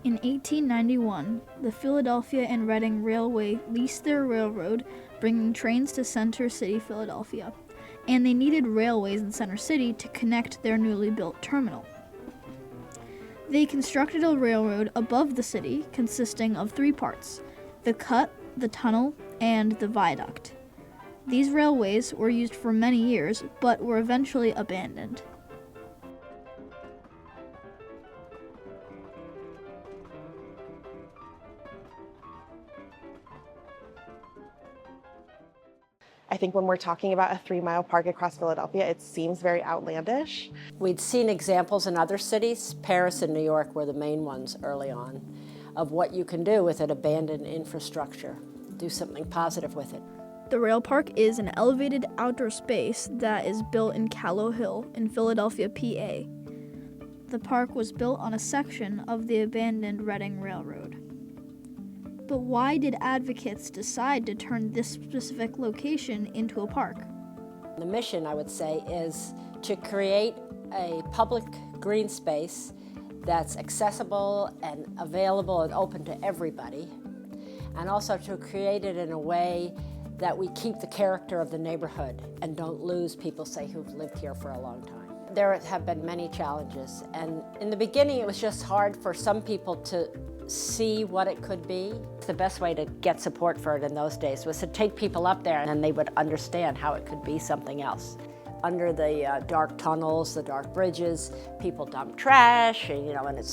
In 1891, the Philadelphia and Reading Railway leased their railroad, bringing trains to Center City, Philadelphia, and they needed railways in Center City to connect their newly built terminal. They constructed a railroad above the city consisting of 3 parts: the cut, the tunnel, and the viaduct. These railways were used for many years, but were eventually abandoned. I think when we're talking about a 3-mile park across Philadelphia, it seems very outlandish. We'd seen examples in other cities. Paris and New York were the main ones early on, of what you can do with an abandoned infrastructure. Do something positive with it. The rail park is an elevated outdoor space that is built in Callow Hill in Philadelphia, PA. The park was built on a section of the abandoned Reading Railroad. But why did advocates decide to turn this specific location into a park? The mission, I would say, is to create a public green space that's accessible and available and open to everybody, and also to create it in a way that we keep the character of the neighborhood and don't lose people, say, who've lived here for a long time. There have been many challenges, and in the beginning it was just hard for some people to see what it could be. The best way to get support for it in those days was to take people up there and then they would understand how it could be something else. Under the dark tunnels, the dark bridges, people dump trash, and,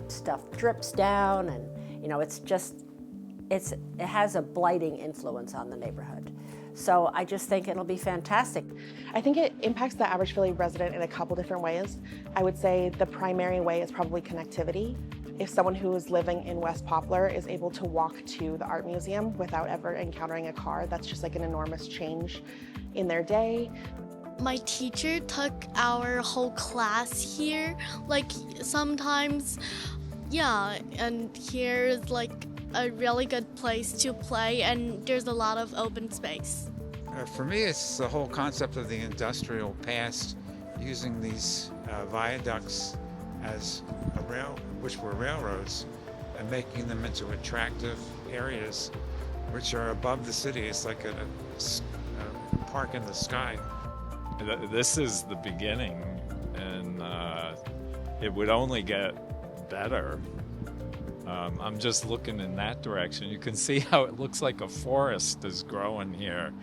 stuff drips down, and it has a blighting influence on the neighborhood. So I just think it'll be fantastic. I think it impacts the average Philly resident in a couple different ways. I would say the primary way is probably connectivity. If someone who is living in West Poplar is able to walk to the art museum without ever encountering a car, that's just like an enormous change in their day. My teacher took our whole class here, sometimes, and here's a really good place to play, and there's a lot of open space. For me, it's the whole concept of the industrial past, using these viaducts which were railroads, and making them into attractive areas which are above the city. It's like a park in the sky. This is the beginning, and it would only get better. I'm just looking in that direction. You can see how it looks like a forest is growing here.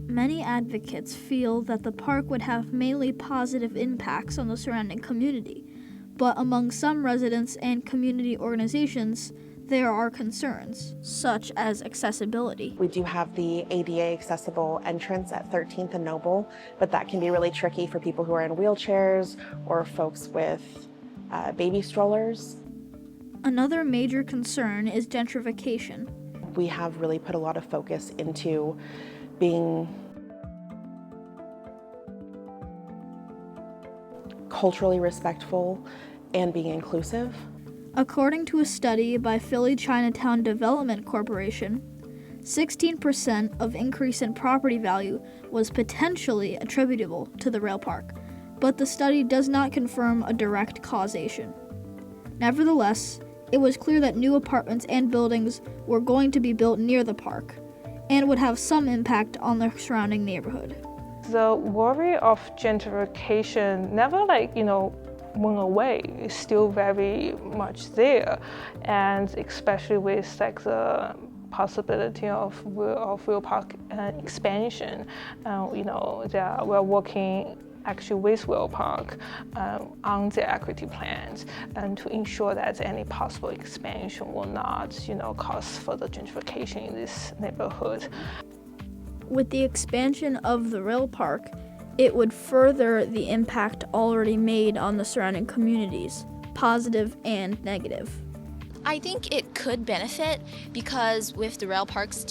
Many advocates feel that the park would have mainly positive impacts on the surrounding community, but among some residents and community organizations, there are concerns, such as accessibility. We do have the ADA accessible entrance at 13th and Noble, but that can be really tricky for people who are in wheelchairs or folks with baby strollers. Another major concern is gentrification. We have really put a lot of focus into being culturally respectful and being inclusive. According to a study by Philly Chinatown Development Corporation, 16% of increase in property value was potentially attributable to the rail park, but the study does not confirm a direct causation. Nevertheless, it was clear that new apartments and buildings were going to be built near the park and would have some impact on the surrounding neighborhood. The worry of gentrification never went away. It's still very much there, and especially with the possibility of rail park expansion. We're working actually with Rail Park on the equity plans and to ensure that any possible expansion will not cause further gentrification in this neighborhood. With the expansion of the rail park, it would further the impact already made on the surrounding communities, positive and negative. I think it could benefit because with the rail park's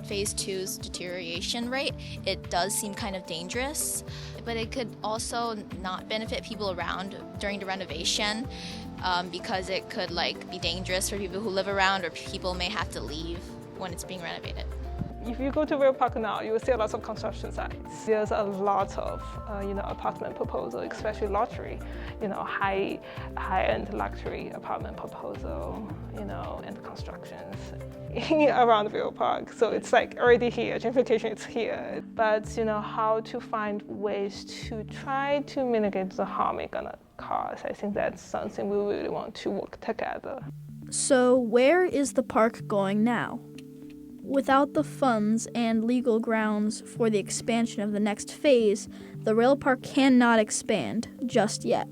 Phase 2's deterioration rate, it does seem kind of dangerous. But it could also not benefit people around during the renovation because it could be dangerous for people who live around, or people may have to leave when it's being renovated. If you go to Rail Park now, you will see a lot of construction sites. There's a lot of apartment proposal, especially luxury, high-end luxury apartment proposal, and constructions around Rail Park. So it's like already here, gentrification is here. But how to find ways to try to mitigate the harm it's gonna cause. I think that's something we really want to work together. So where is the park going now? Without the funds and legal grounds for the expansion of the next phase, the rail park cannot expand just yet.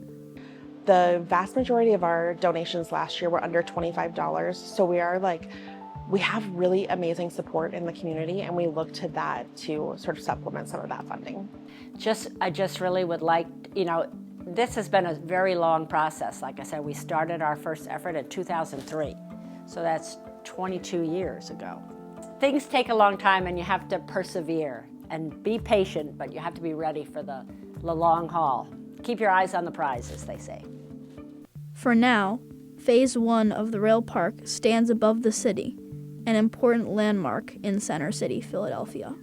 The vast majority of our donations last year were under $25, so we have really amazing support in the community, and we look to that to sort of supplement some of that funding. I just really would like, this has been a very long process. Like I said, we started our first effort in 2003, so that's 22 years ago. Things take a long time, and you have to persevere and be patient, but you have to be ready for the long haul. Keep your eyes on the prize, as they say. For now, Phase 1 of the rail park stands above the city, an important landmark in Center City, Philadelphia.